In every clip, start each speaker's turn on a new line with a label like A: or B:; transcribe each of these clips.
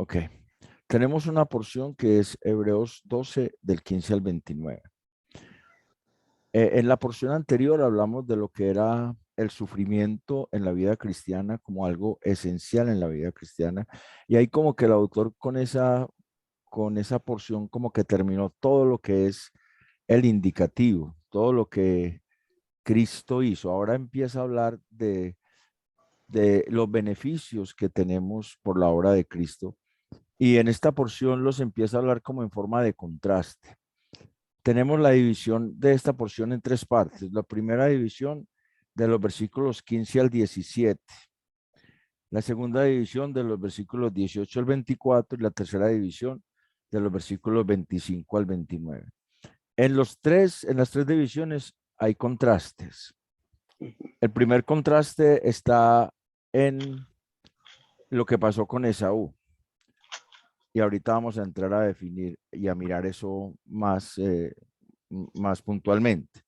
A: Ok. Tenemos una porción que es Hebreos 12 del 15 al 29. En la porción anterior hablamos de lo que era el sufrimiento en la vida cristiana como algo esencial en la vida cristiana. Y ahí como que el autor con esa porción como que terminó todo lo que es el indicativo, todo lo que Cristo hizo. Ahora empieza a hablar de los beneficios que tenemos por la obra de Cristo. Y en esta porción los empieza a hablar como en forma de contraste. Tenemos la división de esta porción en tres partes. La primera división de los versículos 15 al 17. La segunda división de los versículos 18 al 24 y la tercera división de los versículos 25 al 29. En las tres divisiones hay contrastes. El primer contraste está en lo que pasó con Esaú. Y ahorita vamos a entrar a definir y a mirar eso más puntualmente.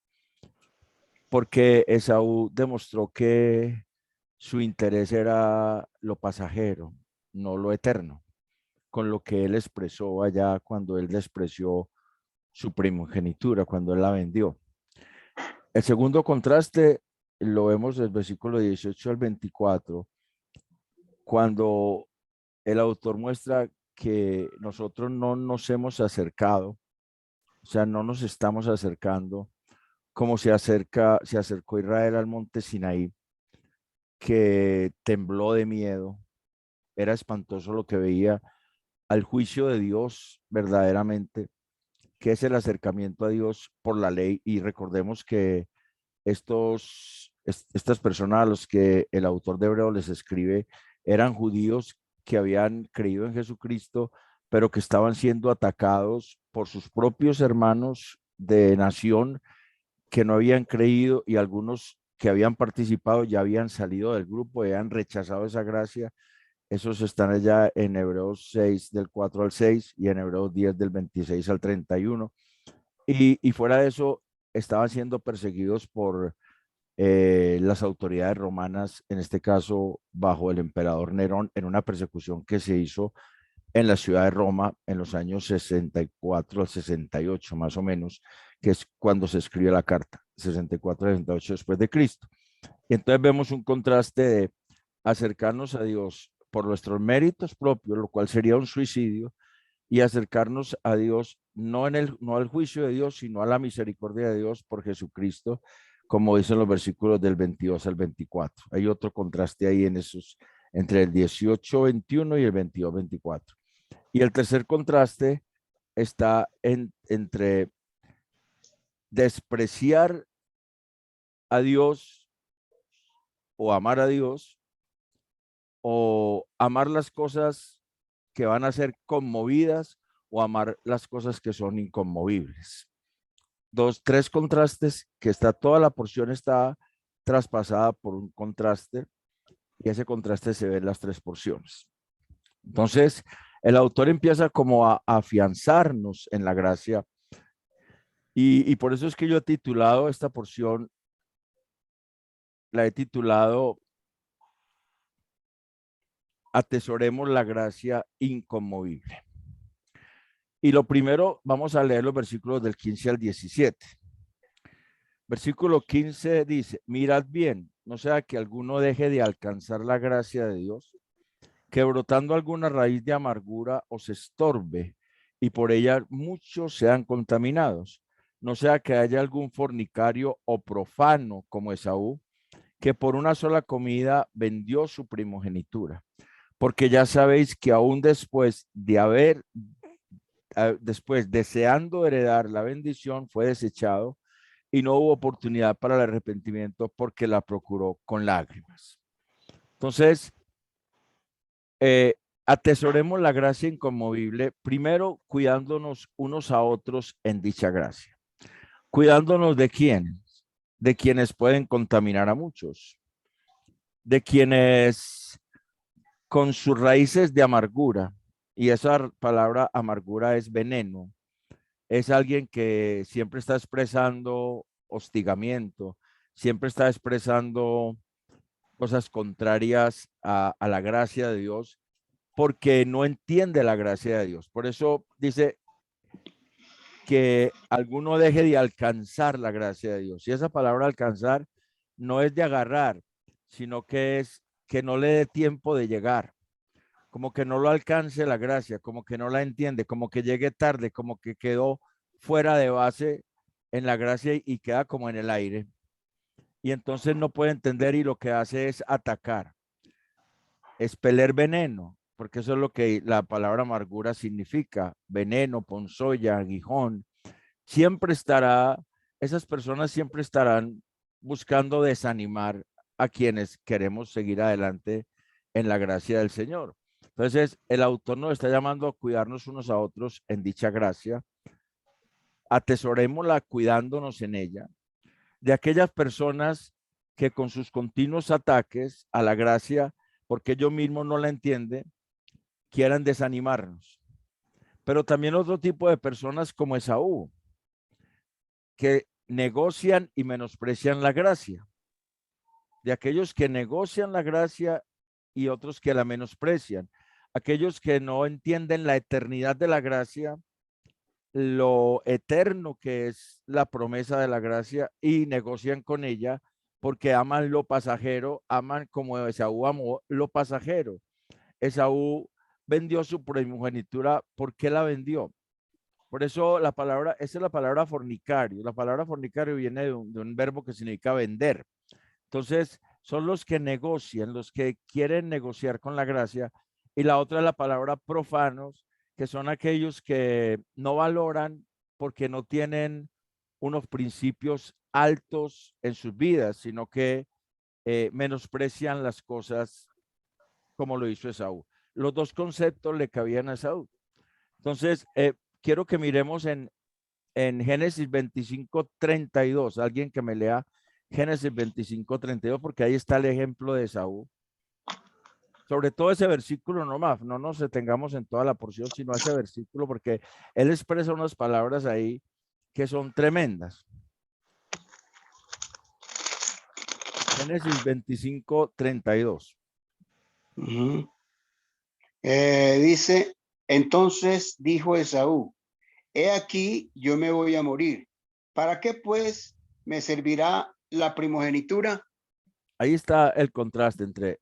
A: Porque Esaú demostró que su interés era lo pasajero, no lo eterno, con lo que él expresó allá cuando él despreció su primogenitura, cuando él la vendió. El segundo contraste lo vemos del versículo 18 al 24, cuando el autor muestra que nosotros no nos hemos acercado, o sea, no nos estamos acercando como se acercó Israel al monte Sinaí, que tembló de miedo, era espantoso lo que veía, al juicio de Dios verdaderamente, que es el acercamiento a Dios por la ley. Y recordemos que estas personas a los que el autor de Hebreo les escribe eran judíos que habían creído en Jesucristo, pero que estaban siendo atacados por sus propios hermanos de nación que no habían creído, y algunos que habían participado ya habían salido del grupo, habían rechazado esa gracia. Esos están allá en Hebreos 6 del 4 al 6 y en Hebreos 10 del 26 al 31. Y fuera de eso, estaban siendo perseguidos por las autoridades romanas, en este caso bajo el emperador Nerón, en una persecución que se hizo en la ciudad de Roma en los años 64 al 68 más o menos, que es cuando se escribe la carta, 64 al 68 después de Cristo. Y entonces vemos un contraste de acercarnos a Dios por nuestros méritos propios, lo cual sería un suicidio, y acercarnos a Dios no al juicio de Dios, sino a la misericordia de Dios por Jesucristo, como dicen los versículos del 22 al 24. Hay otro contraste ahí en esos, entre el 18-21 y el 22-24. Y el tercer contraste está entre despreciar a Dios o amar a Dios, o amar las cosas que van a ser conmovidas o amar las cosas que son inconmovibles. Tres contrastes que toda la porción está traspasada por un contraste, y ese contraste se ve en las tres porciones. Entonces, el autor empieza como a afianzarnos en la gracia, y por eso es que yo he titulado esta porción, la he titulado Atesoremos la gracia inconmovible. Y lo primero, vamos a leer los versículos del 15 al 17. Versículo 15 dice: mirad bien, no sea que alguno deje de alcanzar la gracia de Dios, que brotando alguna raíz de amargura os estorbe, y por ella muchos sean contaminados. No sea que haya algún fornicario o profano como Esaú, que por una sola comida vendió su primogenitura. Porque ya sabéis que aún después deseando heredar la bendición, fue desechado, y no hubo oportunidad para el arrepentimiento porque la procuró con lágrimas. Entonces, eh, atesoremos la gracia inconmovible, primero cuidándonos unos a otros en dicha gracia. ¿Cuidándonos de quiénes? De quienes pueden contaminar a muchos, de quienes con sus raíces de amargura, y esa palabra amargura es veneno, es alguien que siempre está expresando hostigamiento, siempre está expresando cosas contrarias a la gracia de Dios, porque no entiende la gracia de Dios. Por eso dice que alguno deje de alcanzar la gracia de Dios. Y esa palabra alcanzar no es de agarrar, sino que es que no le dé tiempo de llegar, como que no lo alcance la gracia, como que no la entiende, como que llegue tarde, como que quedó fuera de base en la gracia y queda como en el aire. Y entonces no puede entender y lo que hace es atacar, expeler veneno, porque eso es lo que la palabra amargura significa, veneno, ponzoña, aguijón. Siempre estará, esas personas siempre estarán buscando desanimar a quienes queremos seguir adelante en la gracia del Señor. Entonces, el autor nos está llamando a cuidarnos unos a otros en dicha gracia, atesorémosla cuidándonos en ella, de aquellas personas que con sus continuos ataques a la gracia, porque ellos mismos no la entienden, quieran desanimarnos. Pero también otro tipo de personas como Esaú, que negocian y menosprecian la gracia, de aquellos que negocian la gracia y otros que la menosprecian, aquellos que no entienden la eternidad de la gracia, lo eterno que es la promesa de la gracia y negocian con ella porque aman lo pasajero, aman como Esaú amó lo pasajero. Esaú vendió su primogenitura. ¿Por qué la vendió? Por eso la palabra, esa es la palabra fornicario. La palabra fornicario viene de un verbo que significa vender. Entonces, son los que negocian, los que quieren negociar con la gracia. Y la otra es la palabra profanos, que son aquellos que no valoran porque no tienen unos principios altos en sus vidas, sino que menosprecian las cosas como lo hizo Esaú. Los dos conceptos le cabían a Esaú. Entonces, quiero que miremos en Génesis 25:32, alguien que me lea Génesis 25:32, porque ahí está el ejemplo de Esaú. Sobre todo ese versículo nomás, no nos detengamos en toda la porción, sino ese versículo, porque él expresa unas palabras ahí que son tremendas. Génesis 25:32.
B: Ujú. Dice, entonces dijo Esaú, he aquí yo me voy a morir. ¿Para qué pues me servirá la primogenitura?
A: Ahí está el contraste entre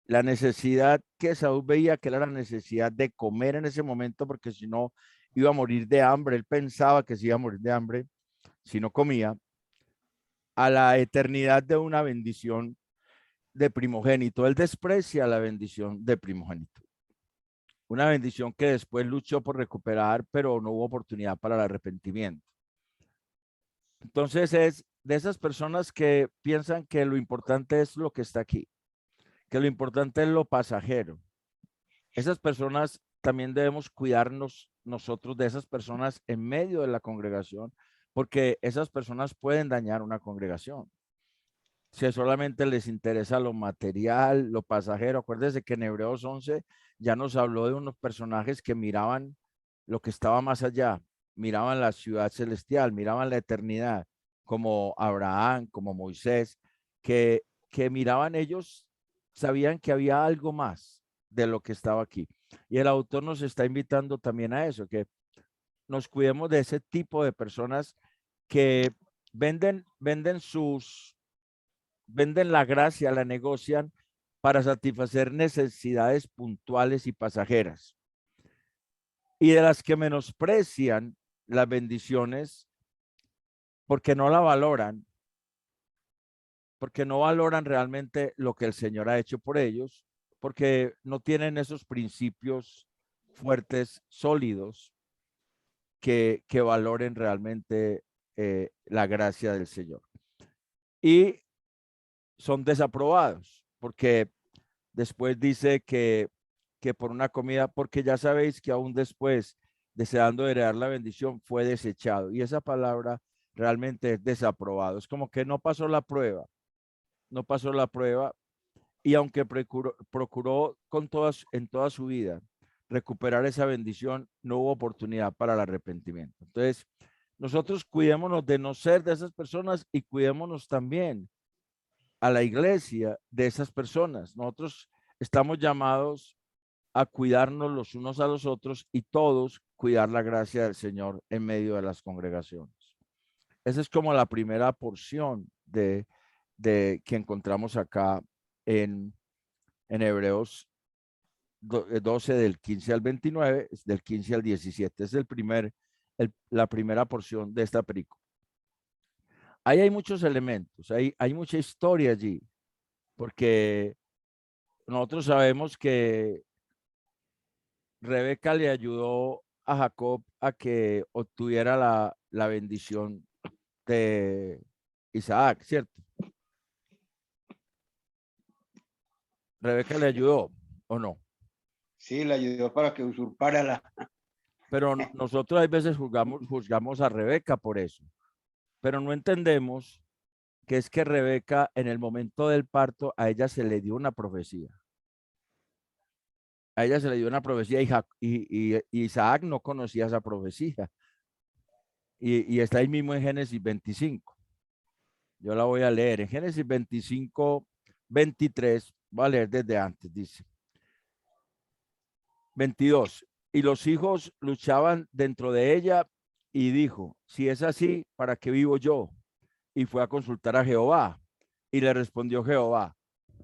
A: la necesidad que Saúl veía, que era la necesidad de comer en ese momento, porque si no iba a morir de hambre. Él pensaba que se iba a morir de hambre si no comía, a la eternidad de una bendición de primogénito. Él desprecia la bendición de primogénito. Una bendición que después luchó por recuperar, pero no hubo oportunidad para el arrepentimiento. Entonces es de esas personas que piensan que lo importante es lo que está aquí, que lo importante es lo pasajero. Esas personas también debemos cuidarnos nosotros de esas personas en medio de la congregación, porque esas personas pueden dañar una congregación. Si solamente les interesa lo material, lo pasajero. Acuérdense que en Hebreos 11 ya nos habló de unos personajes que miraban lo que estaba más allá, miraban la ciudad celestial, miraban la eternidad, como Abraham, como Moisés, que miraban ellos, sabían que había algo más de lo que estaba aquí. Y el autor nos está invitando también a eso, que nos cuidemos de ese tipo de personas que venden la gracia, la negocian para satisfacer necesidades puntuales y pasajeras. Y de las que menosprecian las bendiciones porque no la valoran, porque no valoran realmente lo que el Señor ha hecho por ellos, porque no tienen esos principios fuertes, sólidos, que valoren realmente la gracia del Señor. Y son desaprobados, porque después dice que por una comida, porque ya sabéis que aún después, deseando heredar la bendición, fue desechado. Y esa palabra realmente es desaprobado. Es como que no pasó la prueba, no pasó la prueba. Y aunque procuró en toda su vida recuperar esa bendición, no hubo oportunidad para el arrepentimiento. Entonces, nosotros cuidémonos de no ser de esas personas y cuidémonos también a la iglesia de esas personas. Nosotros estamos llamados a cuidarnos los unos a los otros y todos cuidar la gracia del Señor en medio de las congregaciones. Esa es como la primera porción de que encontramos acá en Hebreos 12 del 15 al 29, del 15 al 17. Es la primera porción de esta película. Ahí hay muchos elementos, hay mucha historia allí, porque nosotros sabemos que Rebeca le ayudó a Jacob a que obtuviera la bendición de Isaac, ¿cierto? Rebeca le ayudó, ¿o no?
B: Sí, le ayudó para que usurpara la...
A: Pero nosotros a veces juzgamos a Rebeca por eso, pero no entendemos que es que Rebeca en el momento del parto a ella se le dio una profecía. A ella se le dio una profecía y Isaac no conocía esa profecía. Y está ahí mismo en Génesis 25. Yo la voy a leer. En Génesis 25, 23, voy a leer desde antes, dice. 22. Y los hijos luchaban dentro de ella y dijo, si es así, ¿para qué vivo yo? Y fue a consultar a Jehová. Y le respondió Jehová,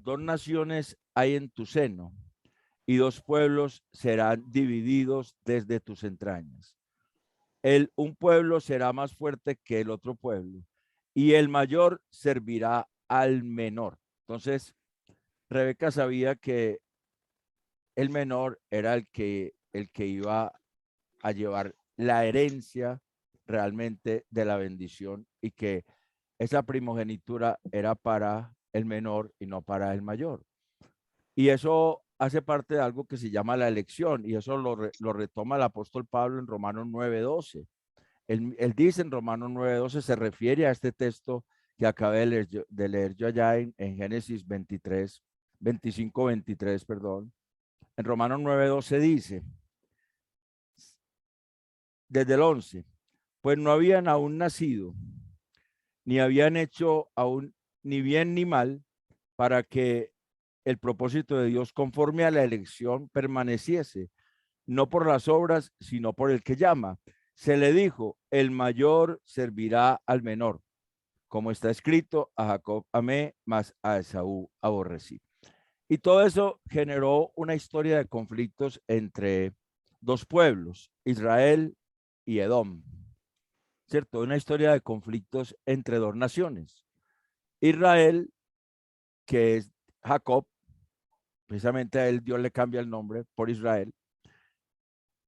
A: 2 naciones hay en tu seno y 2 pueblos serán divididos desde tus entrañas. Un pueblo será más fuerte que el otro pueblo y el mayor servirá al menor. Entonces, Rebeca sabía que el menor era el que iba a llevar la herencia realmente de la bendición y que esa primogenitura era para el menor y no para el mayor. Y eso hace parte de algo que se llama la elección y eso lo retoma el apóstol Pablo en Romanos 9:12. Él dice en Romanos 9:12, se refiere a este texto que acabé de leer yo allá en Génesis 23, 25, 23, perdón. En Romanos 9:12 dice, desde el 11, pues no habían aún nacido, ni habían hecho aún ni bien ni mal, para que el propósito de Dios conforme a la elección permaneciese, no por las obras, sino por el que llama. Se le dijo, el mayor servirá al menor, como está escrito, a Jacob amé, mas a Esaú aborrecí. Y todo eso generó una historia de conflictos entre 2 pueblos, Israel y Edom, ¿cierto? Una historia de conflictos entre 2 naciones. Israel, que es Jacob, precisamente a él Dios le cambia el nombre por Israel,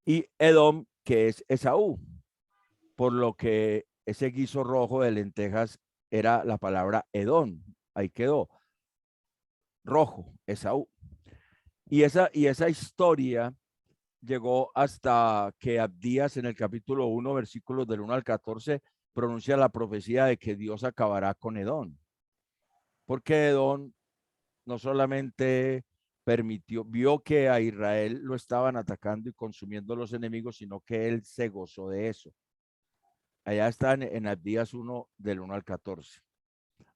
A: y Edom, que es Esaú, por lo que ese guiso rojo de lentejas era la palabra Edom, ahí quedó, rojo, Esaú. Y esa historia llegó hasta que Abdías en el capítulo 1, versículos del 1 al 14, pronuncia la profecía de que Dios acabará con Edom. Porque Edom no solamente vio que a Israel lo estaban atacando y consumiendo los enemigos, sino que él se gozó de eso. Allá está en Abdías 1, del 1 al 14.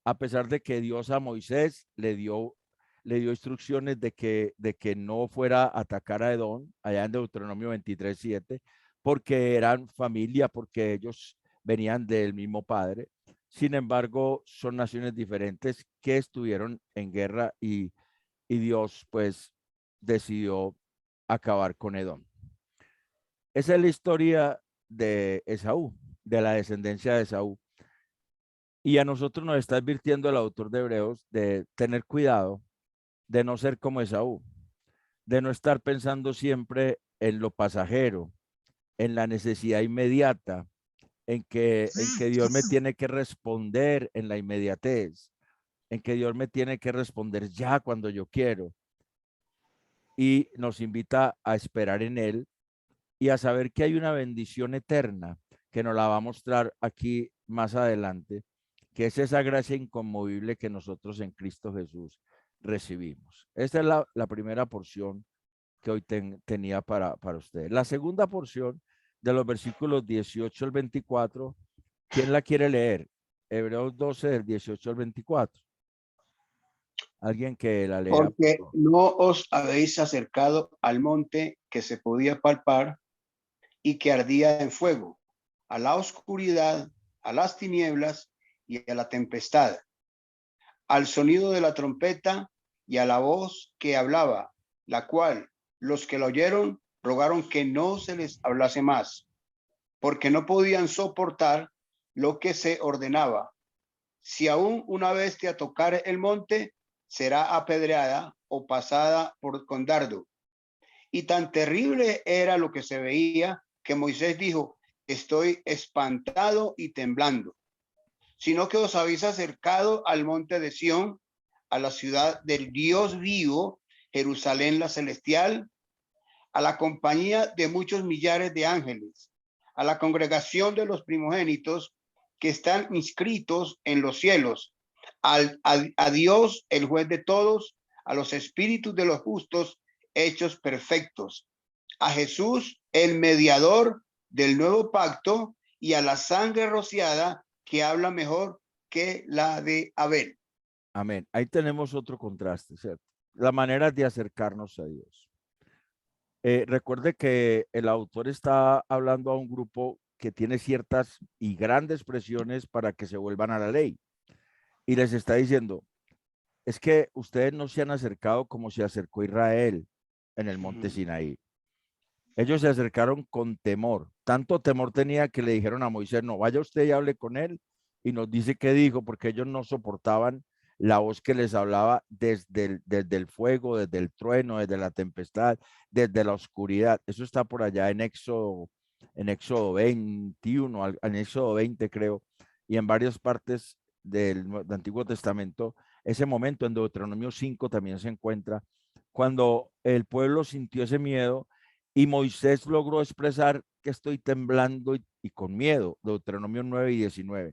A: A pesar de que Dios a Moisés le dio instrucciones de que no fuera a atacar a Edom, allá en Deuteronomio 23:7, porque eran familia, porque ellos venían del mismo padre. Sin embargo, son naciones diferentes que estuvieron en guerra y Dios pues decidió acabar con Edom. Esa es la historia de Esaú, de la descendencia de Esaú. Y a nosotros nos está advirtiendo el autor de Hebreos de tener cuidado de no ser como Esaú, de no estar pensando siempre en lo pasajero, en la necesidad inmediata, en que Dios me tiene que responder en la inmediatez, en que Dios me tiene que responder ya cuando yo quiero. Y nos invita a esperar en Él y a saber que hay una bendición eterna que nos la va a mostrar aquí más adelante, que es esa gracia inconmovible que nosotros en Cristo Jesús recibimos. Esta es la primera porción que hoy tenía para ustedes. La segunda porción de los versículos 18 al 24, ¿quién la quiere leer? Hebreos 12 del 18 al 24. Alguien que la lea, por
B: Porque
A: favor.
B: no os habéis acercado al monte que se podía palpar y que ardía en fuego, a la oscuridad, a las tinieblas y a la tempestad, al sonido de la trompeta y a la voz que hablaba, la cual los que la oyeron rogaron que no se les hablase más, porque no podían soportar lo que se ordenaba. Si aún una bestia tocare el monte, será apedreada o pasada con dardo. Y tan terrible era lo que se veía que Moisés dijo, estoy espantado y temblando, sino que os habéis acercado al monte de Sión, a la ciudad del Dios vivo, Jerusalén la celestial, a la compañía de muchos millares de ángeles, a la congregación de los primogénitos que están inscritos en los cielos, a Dios, el juez de todos, a los espíritus de los justos hechos perfectos, a Jesús, el mediador del nuevo pacto, y a la sangre rociada que habla mejor que la de Abel.
A: Amén. Ahí tenemos otro contraste, ¿cierto? La manera de acercarnos a Dios. Recuerde que el autor está hablando a un grupo que tiene ciertas y grandes presiones para que se vuelvan a la ley. Y les está diciendo, es que ustedes no se han acercado como se acercó Israel en el monte Sinaí. Ellos se acercaron con temor. Tanto temor tenía que le dijeron a Moisés, no, vaya usted y hable con él. Y nos dice qué dijo, porque ellos no soportaban la voz que les hablaba desde el fuego, desde el trueno, desde la tempestad, desde la oscuridad. Eso está por allá en Éxodo 21, en Éxodo 20 creo, y en varias partes del Antiguo Testamento. Ese momento en Deuteronomio 5 también se encuentra cuando el pueblo sintió ese miedo y Moisés logró expresar que estoy temblando y con miedo, Deuteronomio 9 y 19.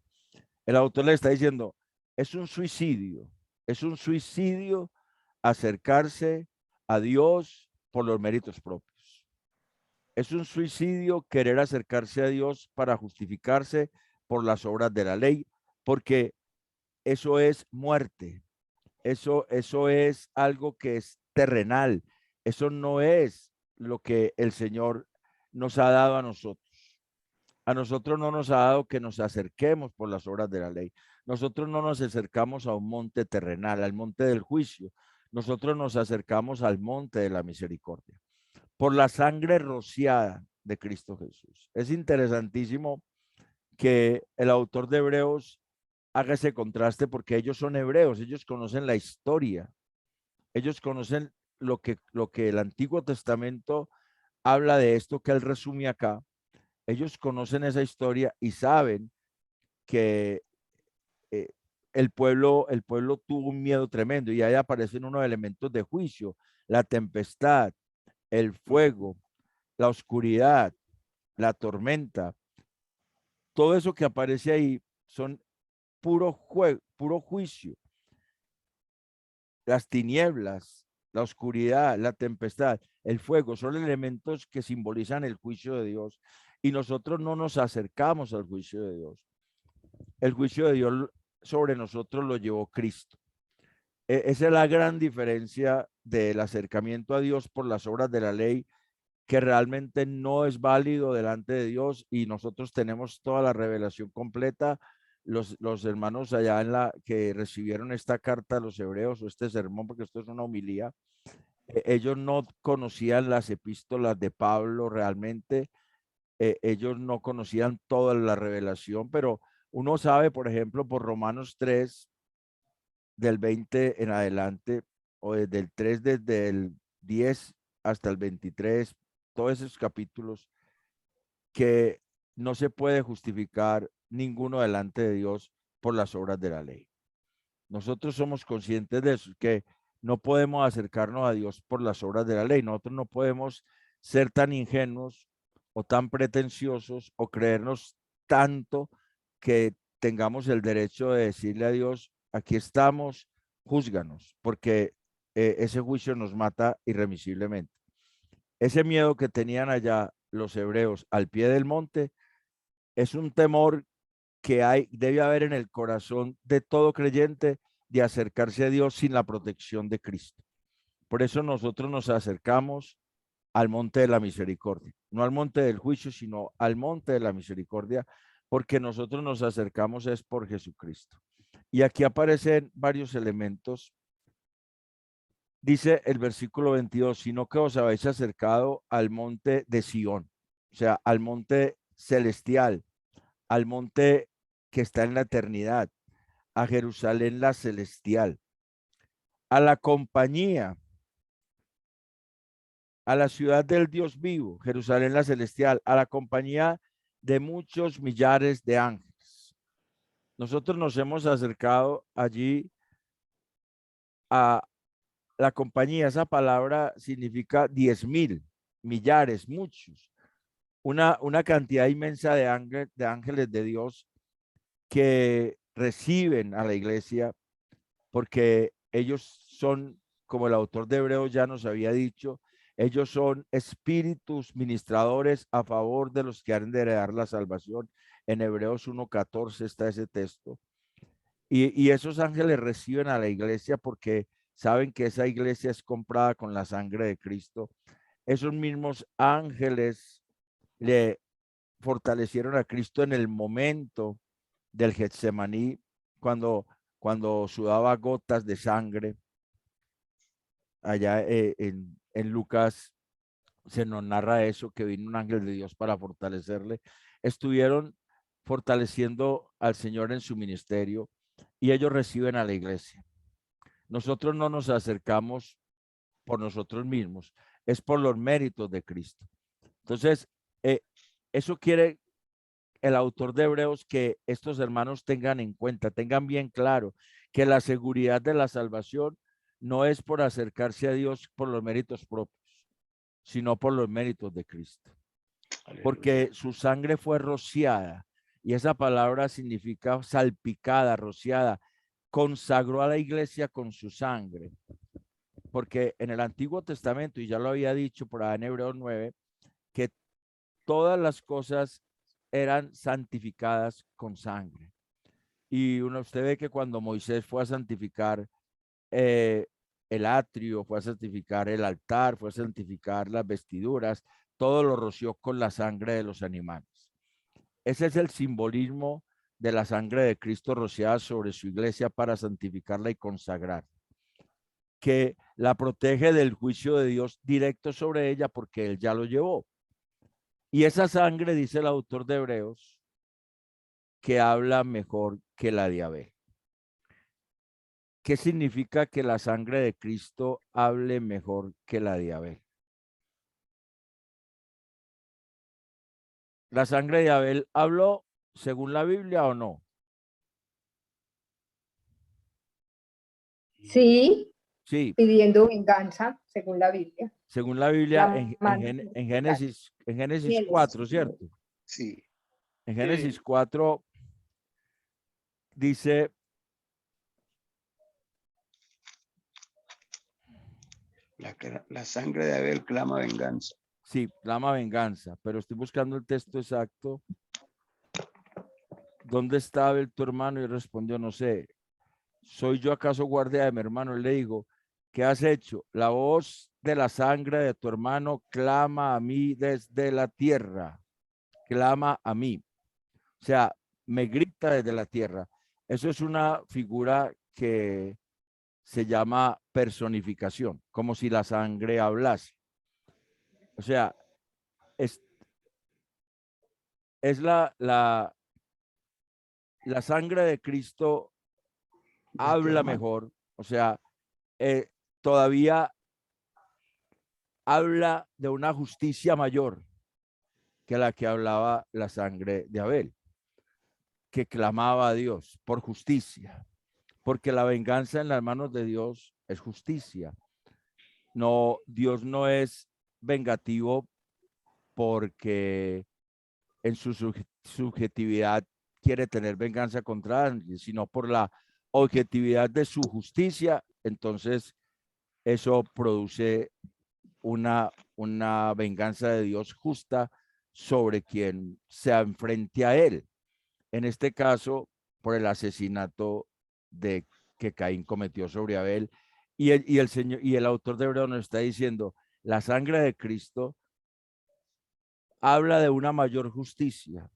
A: El autor le está diciendo, es un suicidio acercarse a Dios por los méritos propios. Es un suicidio querer acercarse a Dios para justificarse por las obras de la ley, porque eso es muerte, eso es algo que es terrenal, eso no es lo que el Señor nos ha dado a nosotros. A nosotros no nos ha dado que nos acerquemos por las obras de la ley. Nosotros no nos acercamos a un monte terrenal, al monte del juicio. Nosotros nos acercamos al monte de la misericordia, por la sangre rociada de Cristo Jesús. Es interesantísimo que el autor de Hebreos haga ese contraste porque ellos son hebreos, ellos conocen la historia, ellos conocen lo que el Antiguo Testamento habla de esto que él resume acá. Ellos conocen esa historia y saben que eh, el pueblo tuvo un miedo tremendo y ahí aparecen unos elementos de juicio, la tempestad, el fuego, la oscuridad, la tormenta, todo eso que aparece ahí son puro juicio, las tinieblas, la oscuridad, la tempestad, el fuego, son elementos que simbolizan el juicio de Dios y nosotros no nos acercamos al juicio de Dios. El juicio de Dios sobre nosotros lo llevó Cristo. Esa es la gran diferencia del acercamiento a Dios por las obras de la ley, que realmente no es válido delante de Dios y nosotros tenemos toda la revelación completa. Los hermanos allá en la que recibieron esta carta de los hebreos o este sermón, porque esto es una homilía, ellos no conocían las epístolas de Pablo realmente, ellos no conocían toda la revelación, pero uno sabe, por ejemplo, por Romanos 3, del 20 en adelante, o desde el 3, desde el 10 hasta el 23, todos esos capítulos, que no se puede justificar ninguno delante de Dios por las obras de la ley. Nosotros somos conscientes de eso, que no podemos acercarnos a Dios por las obras de la ley. Nosotros no podemos ser tan ingenuos o tan pretenciosos o creernos tanto que tengamos el derecho de decirle a Dios, aquí estamos, júzganos, porque ese juicio nos mata irremisiblemente. Ese miedo que tenían allá los hebreos al pie del monte es un temor que debe haber en el corazón de todo creyente de acercarse a Dios sin la protección de Cristo. Por eso nosotros nos acercamos al monte de la misericordia, no al monte del juicio, sino al monte de la misericordia, porque nosotros nos acercamos es por Jesucristo. Y aquí aparecen varios elementos. Dice el versículo 22, sino que os habéis acercado al monte de Sión, o sea, al monte celestial, al monte que está en la eternidad, a Jerusalén la celestial, a la compañía, a la ciudad del Dios vivo, Jerusalén la celestial, a la compañía de muchos millares de ángeles. Nosotros nos hemos acercado allí a la compañía. Esa palabra significa 10,000, millares, muchos. Una cantidad inmensa de ángeles de Dios que reciben a la iglesia, porque ellos son, como el autor de Hebreos ya nos había dicho, ellos son espíritus ministradores a favor de los que han de heredar la salvación. En Hebreos 1:14 está ese texto. Y esos ángeles reciben a la iglesia porque saben que esa iglesia es comprada con la sangre de Cristo. Esos mismos ángeles le fortalecieron a Cristo en el momento del Getsemaní, cuando sudaba gotas de sangre. Allá en Lucas se nos narra eso, que vino un ángel de Dios para fortalecerle. Estuvieron fortaleciendo al Señor en su ministerio y ellos reciben a la iglesia. Nosotros no nos acercamos por nosotros mismos, es por los méritos de Cristo. Entonces, eso quiere el autor de Hebreos que estos hermanos tengan en cuenta, tengan bien claro que la seguridad de la salvación no es por acercarse a Dios por los méritos propios, sino por los méritos de Cristo. Porque su sangre fue rociada, y esa palabra significa salpicada, rociada, consagró a la iglesia con su sangre. Porque en el Antiguo Testamento, y ya lo había dicho por ahí en Hebreos 9, que todas las cosas eran santificadas con sangre. Y usted ve que cuando Moisés fue a santificar el atrio, fue a santificar el altar, fue a santificar las vestiduras, todo lo roció con la sangre de los animales. Ese es el simbolismo de la sangre de Cristo rociada sobre su iglesia para santificarla y consagrar, que la protege del juicio de Dios directo sobre ella porque él ya lo llevó. Y esa sangre, dice el autor de Hebreos, que habla mejor que la de Abel. ¿Qué significa que la sangre de Cristo hable mejor que la de Abel? ¿La sangre de Abel habló según la Biblia o no?
C: Sí,
A: Sí,
C: pidiendo venganza, según la Biblia.
A: según la Biblia en Génesis 4, ¿cierto?
B: Sí.
A: En Génesis 4 dice,
B: La sangre de Abel clama venganza.
A: sí, clama venganza, pero estoy buscando el texto exacto. ¿Dónde está Abel tu hermano? Y respondió, no sé. ¿Soy yo acaso guardia de mi hermano? Y le digo, ¿qué has hecho? La voz de la sangre de tu hermano clama a mí desde la tierra. Clama a mí. O sea, me grita desde la tierra. Eso es una figura que se llama personificación, como si la sangre hablase. O sea, es la sangre de Cristo habla mejor, o sea, todavía habla de una justicia mayor que la que hablaba la sangre de Abel, que clamaba a Dios por justicia, porque la venganza en las manos de Dios es justicia. No, Dios no es vengativo porque en su subjetividad quiere tener venganza contra alguien, sino por la objetividad de su justicia. Entonces, eso produce una venganza de Dios justa sobre quien se enfrente a él. En este caso, por el asesinato de que Caín cometió sobre Abel. Y el autor de Hebreos nos está diciendo, la sangre de Cristo habla de una mayor justicia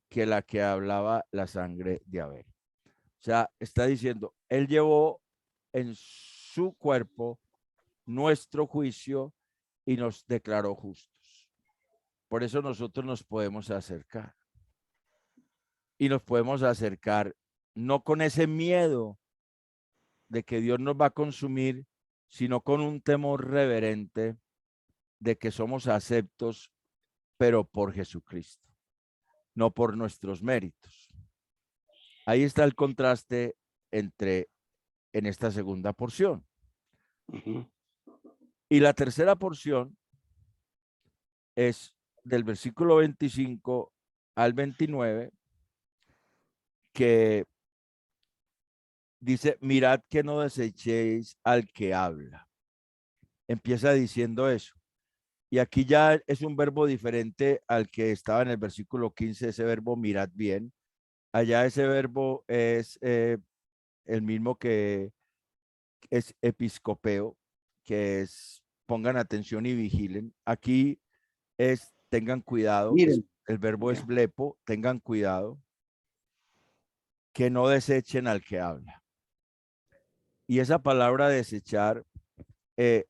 A: que la que hablaba la sangre de Abel. O sea, está diciendo, él llevó en su cuerpo nuestro juicio y nos declaró justos. Por eso nosotros nos podemos acercar. Y nos podemos acercar no con ese miedo de que Dios nos va a consumir, sino con un temor reverente de que somos aceptos, pero por Jesucristo, no por nuestros méritos. Ahí está el contraste en esta segunda porción. Y la tercera porción es del versículo 25 al 29, que dice, mirad que no desechéis al que habla. Empieza diciendo eso. Y aquí ya es un verbo diferente al que estaba en el versículo 15, ese verbo mirad bien. Allá ese verbo es el mismo que es episcopeo, que es pongan atención y vigilen. Aquí es tengan cuidado.
B: Miren.
A: El verbo es blepo, tengan cuidado, que no desechen al que habla. Y esa palabra desechar,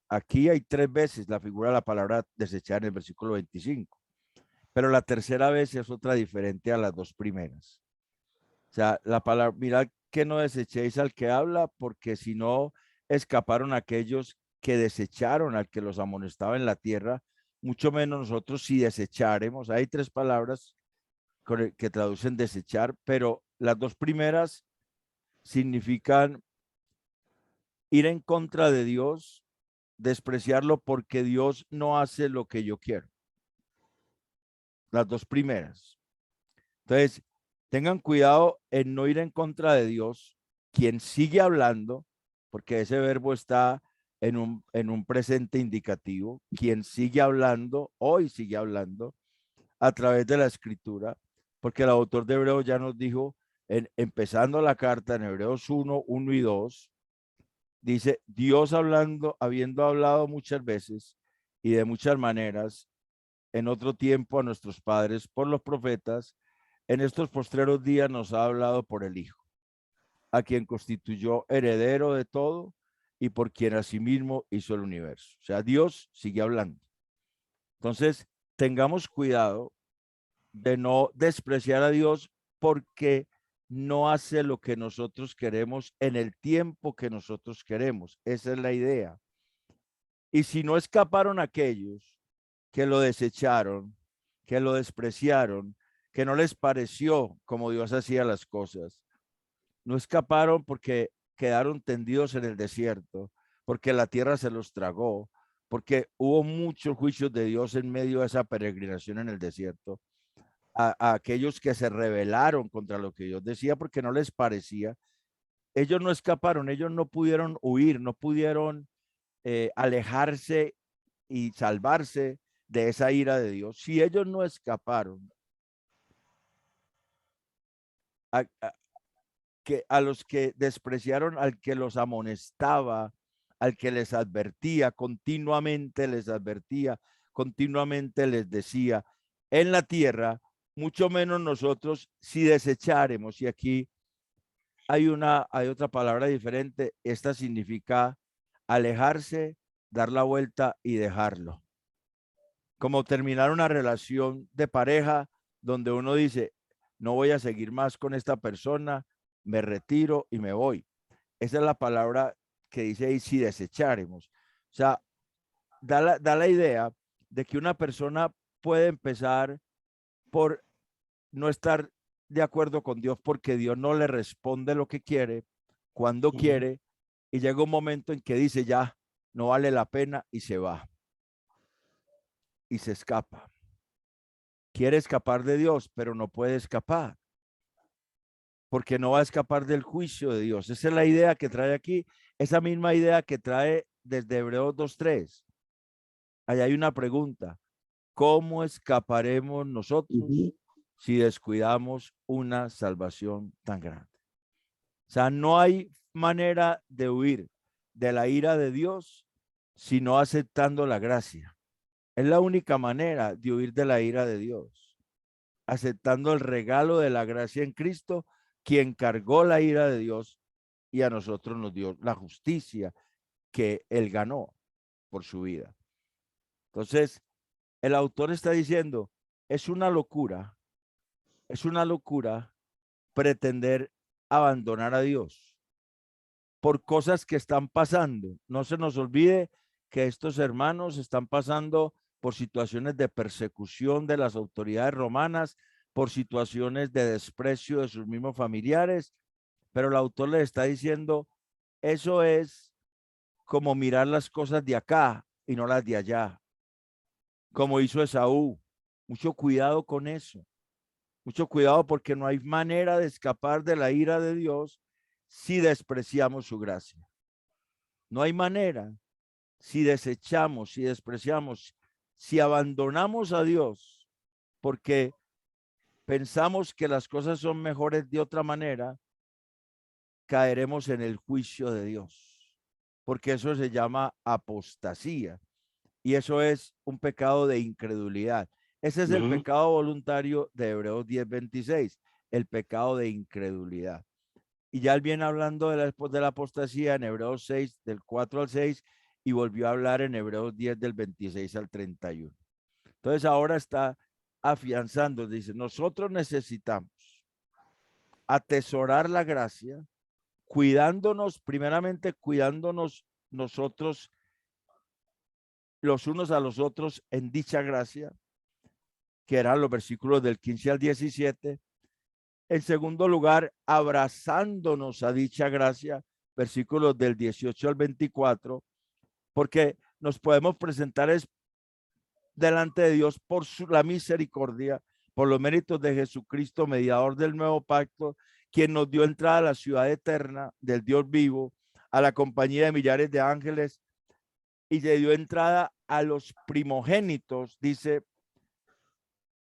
A: aquí hay 3 veces la figura de la palabra desechar en el versículo 25, pero la tercera vez es otra diferente a las 2 primeras. O sea, la palabra, mirad que no desechéis al que habla, porque si no escaparon aquellos que desecharon al que los amonestaba en la tierra, mucho menos nosotros si desecharemos. Hay 3 palabras que traducen desechar, pero las 2 primeras significan ir en contra de Dios, despreciarlo porque Dios no hace lo que yo quiero. Las 2 primeras. Entonces, tengan cuidado en no ir en contra de Dios, quien sigue hablando, porque ese verbo está en un presente indicativo, quien sigue hablando, hoy sigue hablando, a través de la escritura, porque el autor de Hebreos ya nos dijo, empezando la carta en Hebreos 1, 1 y 2, dice, Dios habiendo hablado muchas veces y de muchas maneras, en otro tiempo a nuestros padres por los profetas, en estos postreros días nos ha hablado por el Hijo, a quien constituyó heredero de todo y por quien asimismo hizo el universo. O sea, Dios sigue hablando. Entonces, tengamos cuidado de no despreciar a Dios porque no hace lo que nosotros queremos en el tiempo que nosotros queremos. Esa es la idea. Y si no escaparon aquellos que lo desecharon, que lo despreciaron, que no les pareció como Dios hacía las cosas, no escaparon porque quedaron tendidos en el desierto, porque la tierra se los tragó, porque hubo muchos juicios de Dios en medio de esa peregrinación en el desierto. A aquellos que se rebelaron contra lo que Dios decía porque no les parecía, ellos no escaparon, ellos no pudieron huir, no pudieron alejarse y salvarse de esa ira de Dios. Si ellos no escaparon, a los que despreciaron, al que los amonestaba, al que les advertía, continuamente les decía, en la tierra, mucho menos nosotros si desecharemos. Y aquí hay otra palabra diferente. Esta significa alejarse, dar la vuelta y dejarlo. Como terminar una relación de pareja donde uno dice, no voy a seguir más con esta persona, me retiro y me voy. Esa es la palabra que dice ahí, si desecharemos. O sea, da la idea de que una persona puede empezar por no estar de acuerdo con Dios porque Dios no le responde lo que quiere, cuando quiere, y llega un momento en que dice ya, no vale la pena y se va. Y se escapa. Quiere escapar de Dios, pero no puede escapar. Porque no va a escapar del juicio de Dios. Esa es la idea que trae aquí, esa misma idea que trae desde Hebreos 2:3. Allá hay una pregunta. ¿Cómo escaparemos nosotros si descuidamos una salvación tan grande? O sea, no hay manera de huir de la ira de Dios sino aceptando la gracia. Es la única manera de huir de la ira de Dios, aceptando el regalo de la gracia en Cristo, quien cargó la ira de Dios y a nosotros nos dio la justicia que él ganó por su vida. Entonces, el autor está diciendo, es una locura pretender abandonar a Dios por cosas que están pasando. No se nos olvide que estos hermanos están pasando por situaciones de persecución de las autoridades romanas, por situaciones de desprecio de sus mismos familiares, pero el autor les está diciendo, eso es como mirar las cosas de acá y no las de allá, como hizo Esaú. Mucho cuidado con eso. Mucho cuidado porque no hay manera de escapar de la ira de Dios si despreciamos su gracia. No hay manera si desechamos, si despreciamos, si abandonamos a Dios porque pensamos que las cosas son mejores de otra manera, caeremos en el juicio de Dios, porque eso se llama apostasía y eso es un pecado de incredulidad. Ese es el pecado voluntario de Hebreos 10:26, el pecado de incredulidad. Y ya él viene hablando de la apostasía en Hebreos 6, del 4 al 6, y volvió a hablar en Hebreos 10, del 26 al 31. Entonces ahora está afianzando, dice, nosotros necesitamos atesorar la gracia, cuidándonos, primeramente cuidándonos nosotros los unos a los otros en dicha gracia, que eran los versículos del 15 al 17. En segundo lugar, abrazándonos a dicha gracia, versículos del 18 al 24, porque nos podemos presentar delante de Dios por la misericordia, por los méritos de Jesucristo, mediador del nuevo pacto, quien nos dio entrada a la ciudad eterna del Dios vivo, a la compañía de millares de ángeles, y le dio entrada a los primogénitos, dice,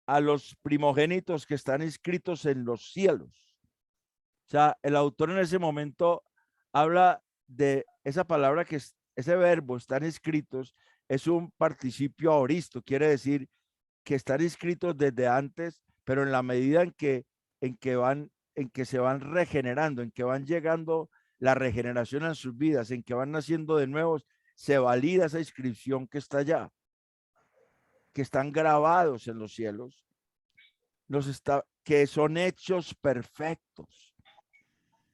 A: a los primogénitos que están inscritos en los cielos. O sea, el autor en ese momento habla de esa palabra que es, ese verbo, están inscritos, es un participio aoristo, quiere decir que están inscritos desde antes, pero en la medida en que se van regenerando, en que van llegando la regeneración en sus vidas, en que van naciendo de nuevo, se valida esa inscripción que está allá, que están grabados en los cielos, que son hechos perfectos.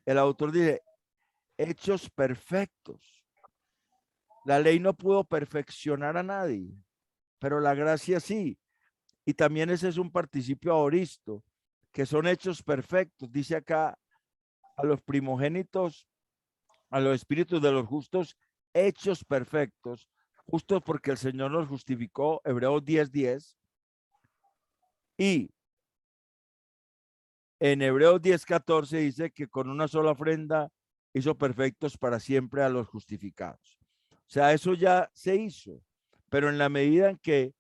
A: El autor dice, hechos perfectos. La ley no pudo perfeccionar a nadie, pero la gracia sí. Y también ese es un participio aoristo, que son hechos perfectos. Dice acá, a los primogénitos, a los espíritus de los justos, hechos perfectos, justos porque el Señor los justificó, Hebreos 10:10. Y en Hebreos 10:14 dice que con una sola ofrenda hizo perfectos para siempre a los justificados. O sea, eso ya se hizo, pero en la medida en que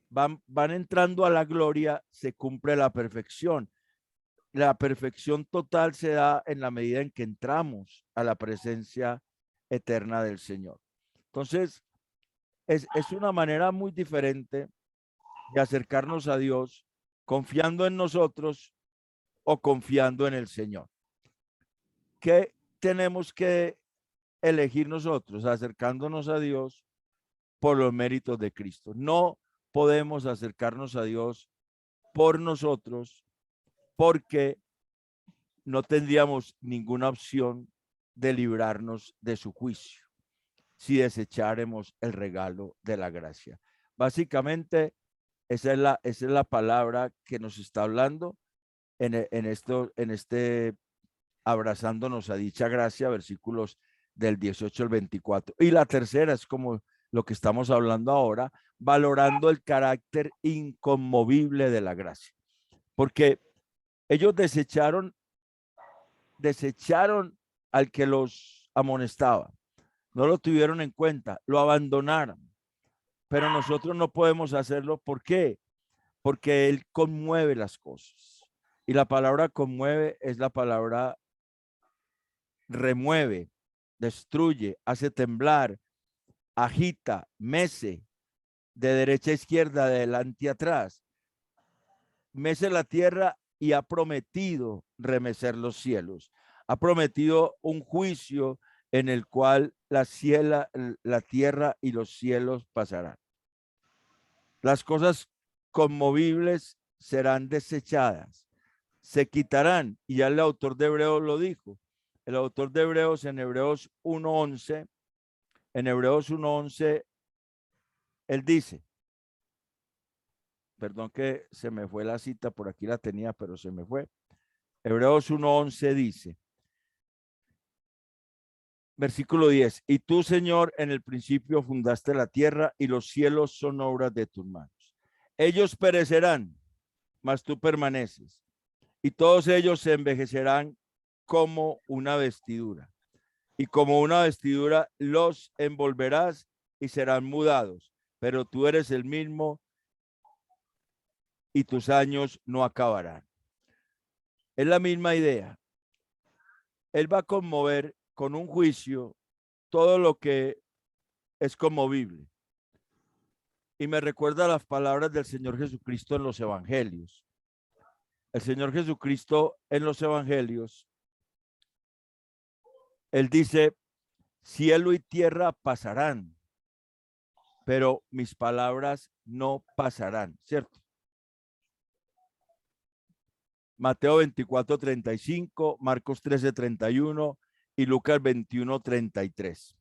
A: van entrando a la gloria, se cumple la perfección. La perfección total se da en la medida en que entramos a la presencia eterna del Señor. Entonces, es una manera muy diferente de acercarnos a Dios, confiando en nosotros o confiando en el Señor. ¿Qué tenemos que elegir nosotros? Acercándonos a Dios por los méritos de Cristo. No podemos acercarnos a Dios por nosotros porque no tendríamos ninguna opción de librarnos de su juicio si desecháramos el regalo de la gracia. Básicamente, esa es la palabra que nos está hablando en este abrazándonos a dicha gracia, versículos del 18 al 24. Y la tercera es como lo que estamos hablando ahora, valorando el carácter inconmovible de la gracia. Porque ellos desecharon al que los amonestaba, no lo tuvieron en cuenta, lo abandonaron. Pero nosotros no podemos hacerlo. ¿Por qué? Porque Él conmueve las cosas. Y la palabra conmueve es la palabra remueve, destruye, hace temblar, agita, mece, de derecha a izquierda, de adelante a atrás, mece la tierra y ha prometido remecer los cielos. Ha prometido un juicio en el cual la tierra y los cielos pasarán. Las cosas conmovibles serán desechadas, se quitarán, y ya el autor de Hebreos lo dijo. El autor de Hebreos en Hebreos 1:11, él dice, perdón que se me fue la cita, por aquí la tenía, pero se me fue. Hebreos 1:11 dice, versículo 10, y tú, Señor, en el principio fundaste la tierra y los cielos son obras de tus manos. Ellos perecerán, mas tú permaneces, y todos ellos se envejecerán como una vestidura, y como una vestidura los envolverás y serán mudados, pero tú eres el mismo y tus años no acabarán. Es la misma idea. Él va a conmover con un juicio todo lo que es conmovible. Y me recuerda las palabras del Señor Jesucristo en los evangelios. El Señor Jesucristo en los evangelios, él dice, cielo y tierra pasarán, pero mis palabras no pasarán, ¿cierto? Mateo 24:35, Marcos 13:31 y Lucas 21:33.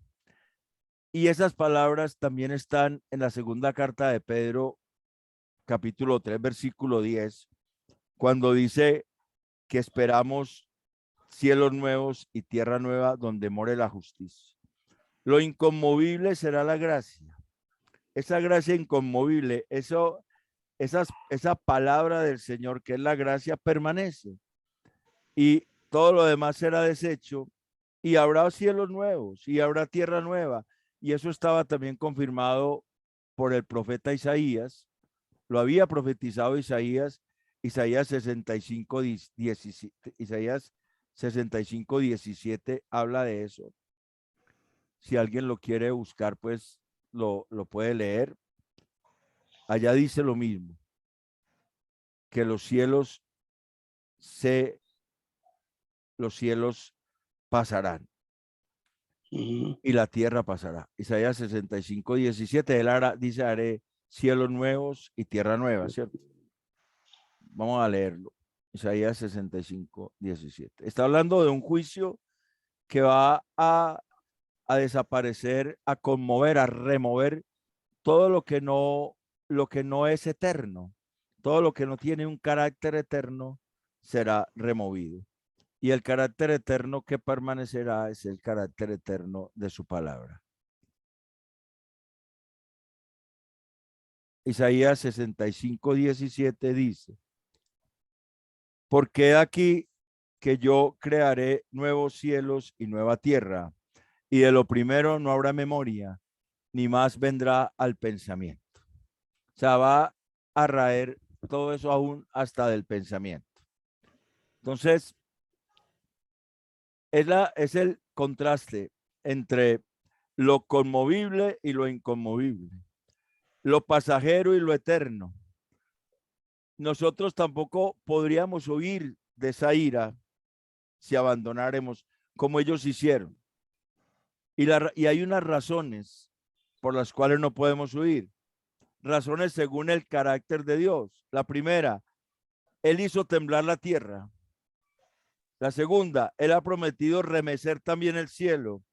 A: Y esas palabras también están en la segunda carta de Pedro, capítulo 3, versículo 10, cuando dice que esperamos cielos nuevos y tierra nueva donde more la justicia. Lo inconmovible será la gracia. Esa gracia inconmovible, esa palabra del Señor que es la gracia permanece. Y todo lo demás será deshecho y habrá cielos nuevos y habrá tierra nueva. Y eso estaba también confirmado por el profeta Isaías. Lo había profetizado Isaías 65:17. Isaías 65:17 habla de eso. Si alguien lo quiere buscar, pues lo puede leer. Allá dice lo mismo, que los cielos pasarán y la tierra pasará. Isaías 65:17, él dice, haré cielos nuevos y tierra nueva, ¿cierto? Vamos a leerlo. Isaías 65:17. Está hablando de un juicio que va a desaparecer, a conmover, a remover todo lo que no es eterno, todo lo que no tiene un carácter eterno será removido. Y el carácter eterno que permanecerá es el carácter eterno de su palabra. Isaías 65:17 dice, porque aquí que yo crearé nuevos cielos y nueva tierra, y de lo primero no habrá memoria, ni más vendrá al pensamiento. O sea, va a raer todo eso aún hasta del pensamiento. Entonces, es el contraste entre lo conmovible y lo inconmovible, lo pasajero y lo eterno. Nosotros tampoco podríamos huir de esa ira si abandonáramos como ellos hicieron. Y hay unas razones por las cuales no podemos huir. Razones según el carácter de Dios. La primera, Él hizo temblar la tierra. La segunda, Él ha prometido remecer también el cielo.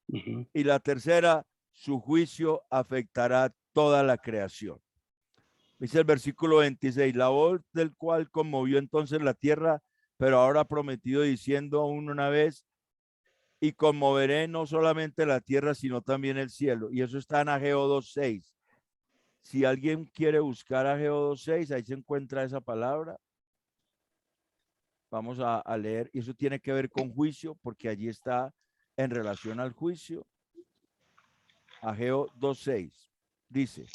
A: Y la tercera, su juicio afectará toda la creación. Dice el versículo 26, la voz del cual conmovió entonces la tierra, pero ahora ha prometido diciendo aún una vez, y conmoveré no solamente la tierra, sino también el cielo. Y eso está en Ageo 2:6. Si alguien quiere buscar Ageo 2:6, ahí se encuentra esa palabra. Vamos a leer, y eso tiene que ver con juicio, porque allí está en relación al juicio. Ageo 2:6 dice,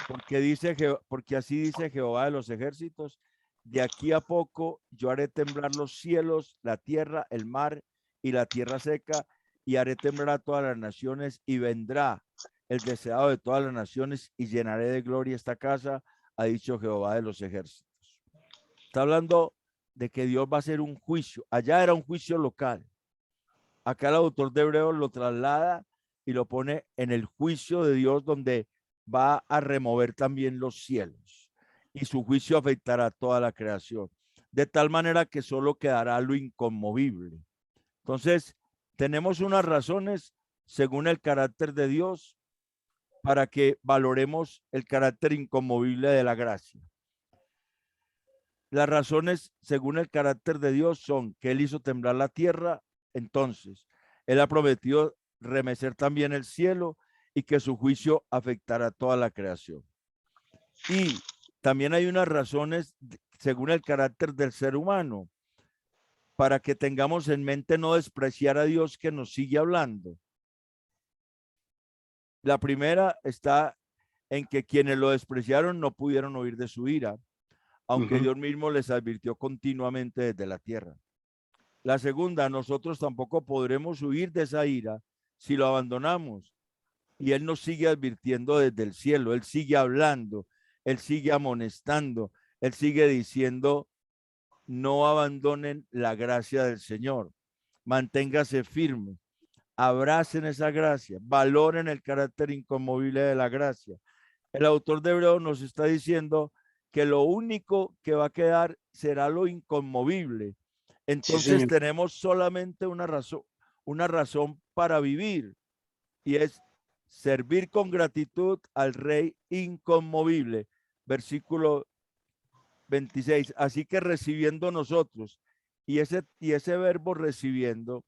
A: porque así dice Jehová de los ejércitos, de aquí a poco yo haré temblar los cielos, la tierra, el mar y la tierra seca, y haré temblar a todas las naciones, y vendrá el deseado de todas las naciones, y llenaré de gloria esta casa, ha dicho Jehová de los ejércitos. Está hablando de que Dios va a hacer un juicio. Allá era un juicio local. Acá el autor de Hebreos lo traslada y lo pone en el juicio de Dios, donde va a remover también los cielos, y su juicio afectará a toda la creación, de tal manera que solo quedará lo inconmovible. Entonces, tenemos unas razones según el carácter de Dios para que valoremos el carácter inconmovible de la gracia. Las razones según el carácter de Dios son que Él hizo temblar la tierra, entonces Él ha prometido remecer también el cielo y que su juicio afectará a toda la creación. Y también hay unas razones según el carácter del ser humano, para que tengamos en mente no despreciar a Dios que nos sigue hablando. La primera está en que quienes lo despreciaron no pudieron huir de su ira, aunque Dios mismo les advirtió continuamente desde la tierra. La segunda, nosotros tampoco podremos huir de esa ira si lo abandonamos. Y Él nos sigue advirtiendo desde el cielo, Él sigue hablando, Él sigue amonestando, Él sigue diciendo, no abandonen la gracia del Señor, manténgase firme, abracen esa gracia, valoren el carácter inconmovible de la gracia. El autor de Hebreos nos está diciendo que lo único que va a quedar será lo inconmovible. Entonces tenemos solamente una razón para vivir, y es servir con gratitud al Rey inconmovible. Versículo 26. Así que recibiendo nosotros, y ese verbo recibiendo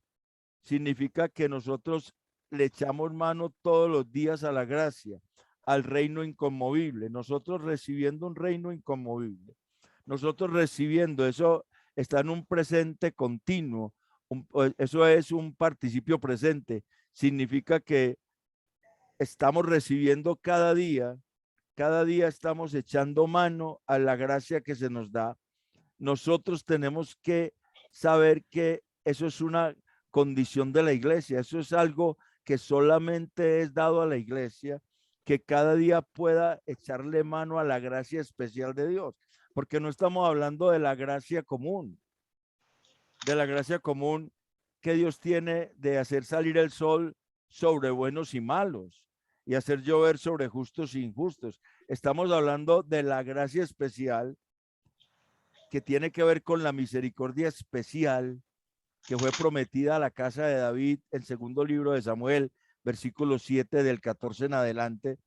A: significa que nosotros le echamos mano todos los días a la gracia, al reino inconmovible. Nosotros recibiendo un reino inconmovible. Nosotros recibiendo, eso está en un presente continuo. Eso es un participio presente. Significa que estamos recibiendo cada día estamos echando mano a la gracia que se nos da. Nosotros tenemos que saber que eso es una condición de la iglesia, eso es algo que solamente es dado a la iglesia, que cada día pueda echarle mano a la gracia especial de Dios, porque no estamos hablando de la gracia común, que Dios tiene de hacer salir el sol sobre buenos y malos y hacer llover sobre justos e injustos. Estamos hablando de la gracia especial que tiene que ver con la misericordia especial que fue prometida a la casa de David, el segundo libro de Samuel, versículo 7 del 14 en adelante,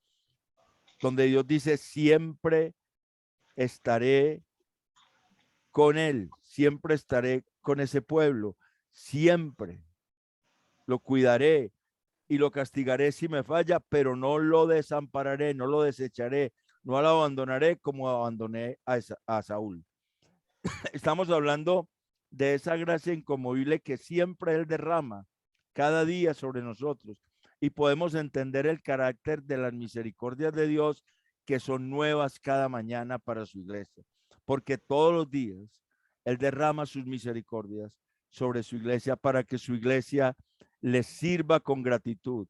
A: donde Dios dice, siempre estaré con él, siempre estaré con ese pueblo, siempre lo cuidaré y lo castigaré si me falla, pero no lo desampararé, no lo desecharé, no lo abandonaré como abandoné a Saúl. Estamos hablando de esa gracia inconmovible que siempre Él derrama cada día sobre nosotros, y podemos entender el carácter de las misericordias de Dios que son nuevas cada mañana para su iglesia, porque todos los días Él derrama sus misericordias sobre su iglesia para que su iglesia les sirva con gratitud,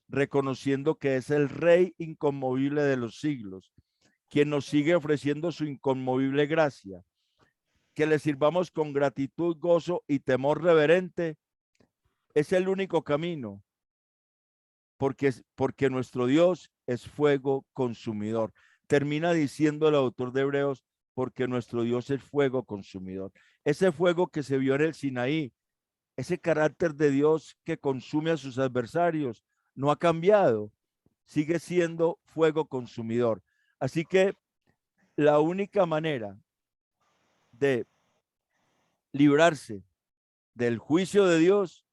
A: reconociendo que es el Rey inconmovible de los siglos, quien nos sigue ofreciendo su inconmovible gracia. Que le sirvamos con gratitud, gozo y temor reverente es el único camino, porque nuestro Dios es fuego consumidor. Termina diciendo el autor de Hebreos, porque nuestro Dios es fuego consumidor. Ese fuego que se vio en el Sinaí, ese carácter de Dios que consume a sus adversarios, no ha cambiado, sigue siendo fuego consumidor. Así que la única manera de librarse del juicio de Dios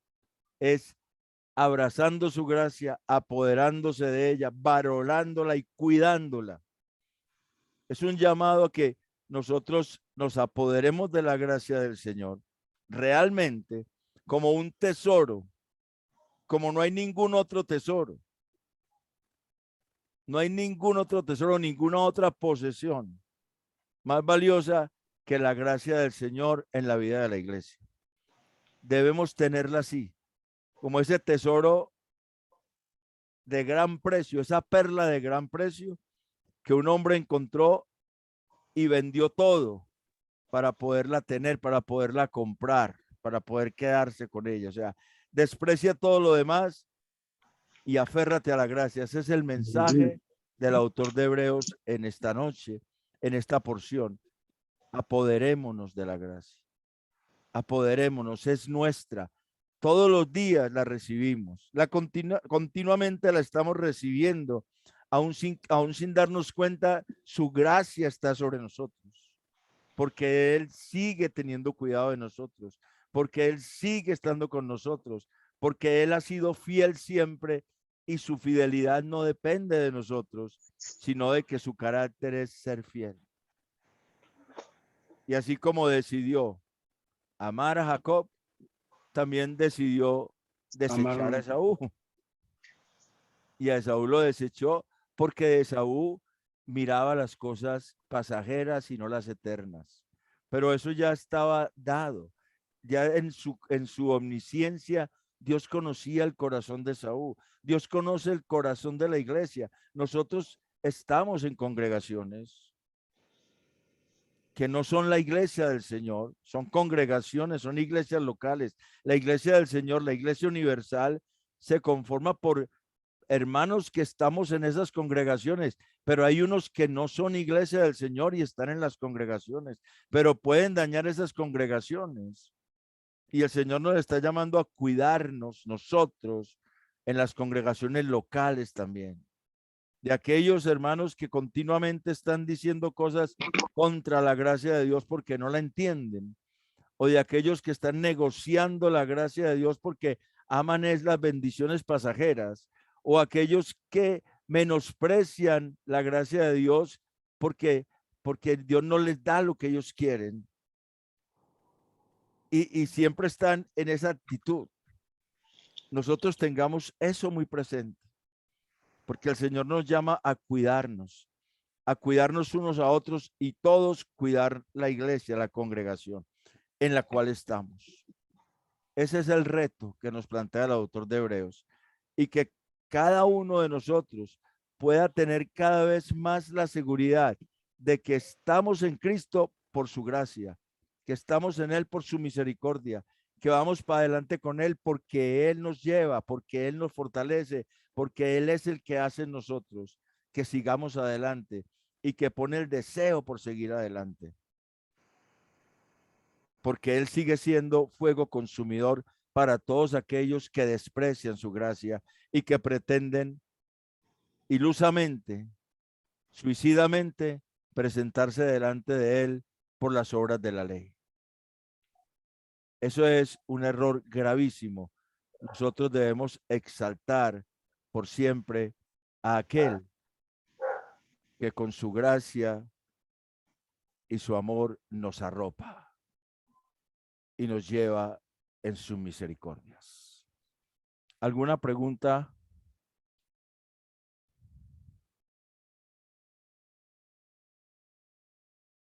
A: es abrazando su gracia, apoderándose de ella, valorándola y cuidándola. Es un llamado a que nosotros nos apoderemos de la gracia del Señor realmente como un tesoro, como no hay ningún otro tesoro. No hay ningún otro tesoro, ninguna otra posesión más valiosa que la gracia del Señor en la vida de la iglesia. debemos tenerla así, como ese tesoro de gran precio, esa perla de gran precio que un hombre encontró y vendió todo para poderla tener, para poderla comprar, para poder quedarse con ella. O sea, desprecia todo lo demás y aférrate a la gracia. Ese es el mensaje del autor de Hebreos en esta noche, en esta porción. Apoderémonos de la gracia. Apoderémonos, es nuestra. Todos los días la recibimos. Continuamente la estamos recibiendo, aún sin darnos cuenta, su gracia está sobre nosotros, porque Él sigue teniendo cuidado de nosotros, porque Él sigue estando con nosotros, porque Él ha sido fiel siempre y su fidelidad no depende de nosotros, sino de que su carácter es ser fiel. Y así como decidió amar a Jacob, también decidió desechar a Esaú. Y a Esaú lo desechó porque Esaú miraba las cosas pasajeras y no las eternas. Pero eso ya estaba dado. Ya en su omnisciencia, Dios conocía el corazón de Esaú. Dios conoce el corazón de la iglesia. Nosotros estamos en congregaciones que no son la iglesia del Señor, son congregaciones, son iglesias locales. La iglesia del Señor, la iglesia universal, se conforma por hermanos que estamos en esas congregaciones, pero hay unos que no son iglesia del Señor y están en las congregaciones, pero pueden dañar esas congregaciones. Y el Señor nos está llamando a cuidarnos nosotros en las congregaciones locales también, de aquellos hermanos que continuamente están diciendo cosas contra la gracia de Dios porque no la entienden, o de aquellos que están negociando la gracia de Dios porque aman es las bendiciones pasajeras, o aquellos que menosprecian la gracia de Dios porque Dios no les da lo que ellos quieren. Y siempre están en esa actitud. Nosotros tengamos eso muy presente, porque el Señor nos llama a cuidarnos unos a otros y todos cuidar la iglesia, la congregación en la cual estamos. Ese es el reto que nos plantea el autor de Hebreos, y que cada uno de nosotros pueda tener cada vez más la seguridad de que estamos en Cristo por su gracia, que estamos en Él por su misericordia, que vamos para adelante con Él porque Él nos lleva, porque Él nos fortalece, porque Él es el que hace en nosotros que sigamos adelante y que pone el deseo por seguir adelante. Porque Él sigue siendo fuego consumidor para todos aquellos que desprecian su gracia y que pretenden ilusamente, suicidamente, presentarse delante de Él por las obras de la ley. Eso es un error gravísimo. Nosotros debemos exaltar por siempre a aquel que con su gracia y su amor nos arropa y nos lleva en sus misericordias. ¿Alguna pregunta